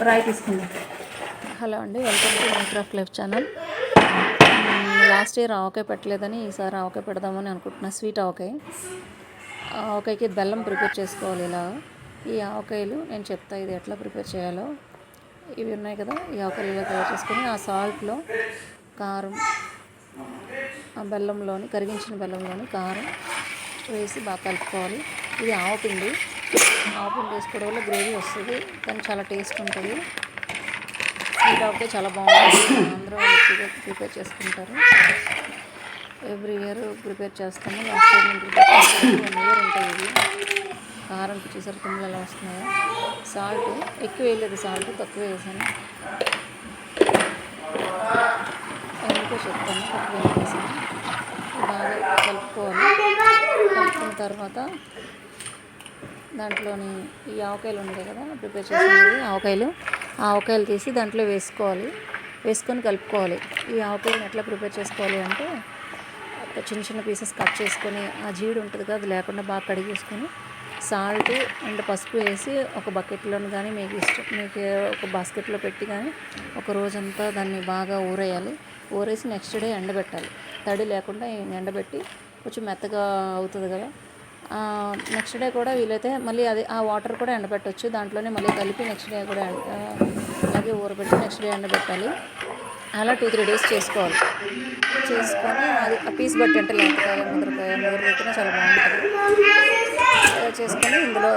రాయి తీసుకుందాం. హలో అండి, welcome to my craft life channel. Last year avakaya పెట్టలేదని ఈసారి ఆవకాయ పెడదామని అనుకుంటున్నా. స్వీట్ ఆవకాయ. ఆవకాయకి బెల్లం ప్రిపేర్ చేసుకోవాలి. ఇలా ఈ ఆవకాయలు నేను చెప్తా ఇది ఎట్లా ప్రిపేర్ చేయాలో. ఇవి ఉన్నాయి కదా, ఈ ఆవకాయలు ఇలా తయారు చేసుకొని ఆ సాల్ట్లో కారం, ఆ బెల్లంలోని కరిగించిన బెల్లంలోని కారం వేసి బాగా కలుపుకోవాలి. ఇది ఆవపిండి వేసుకోవడం వల్ల గ్రేవీ వస్తుంది, కానీ చాలా టేస్ట్ ఉంటుంది. స్వీట్ ఆవకాయ చాలా బాగుంటుంది. అందరూ వాళ్ళు ప్రిపేర్ చేసుకుంటారు. ఎవ్రీ ఇయర్ ప్రిపేర్ చేస్తాము. లాస్ట్ ఇయర్ నేను ప్రిపేర్ చేస్తాను. 1 ఇయర్ ఉంటాయి ఇవి. కారంకి చూసారు తుమ్ములు ఎలా వస్తున్నాయో. సాల్ట్ ఎక్కువ వేయలేదు, సాల్ట్ తక్కువ వేసాను. ఎందుకో చెప్తాను, తక్కువ వేసాను. బాగా కలుపుకోవాలి. కలుపుకున్న తర్వాత దాంట్లోని ఈ ఆవకాయలు ఉంటాయి కదా, ప్రిపేర్ చేసినవి ఆవకాయలు తీసి దాంట్లో వేసుకొని కలుపుకోవాలి. ఈ ఆవకాయలను ఎట్లా ప్రిపేర్ చేసుకోవాలి అంటే, చిన్న చిన్న పీసెస్ కట్ చేసుకొని ఆ జీడి ఉంటుంది కదా, అది లేకుండా బాగా కడిగేసుకొని సాల్ట్ అండ్ పసుపు వేసి ఒక బకెట్లోని కానీ మీకు ఒక బాస్కెట్లో పెట్టి కానీ ఒక రోజంతా దాన్ని బాగా ఊరేసి నెక్స్ట్ డే ఎండబెట్టాలి. తడి లేకుండా ఎండబెట్టి కొంచెం మెత్తగా అవుతుంది కదా, నెక్స్ట్ డే కూడా వీలైతే మళ్ళీ ఆ వాటర్ కూడా ఎండబెట్టవచ్చు. దాంట్లోనే మళ్ళీ కలిపి నెక్స్ట్ డే కూడా అలాగే ఊరబెట్టి నెక్స్ట్ డే ఎండబెట్టాలి. అలా 2-3 డేస్ చేసుకొని అది ఆ పీస్ బట్టి అంటే లెంతకాయ ముద్రకాయ చాలా బాగుంటుంది. చేసుకొని ఇందులో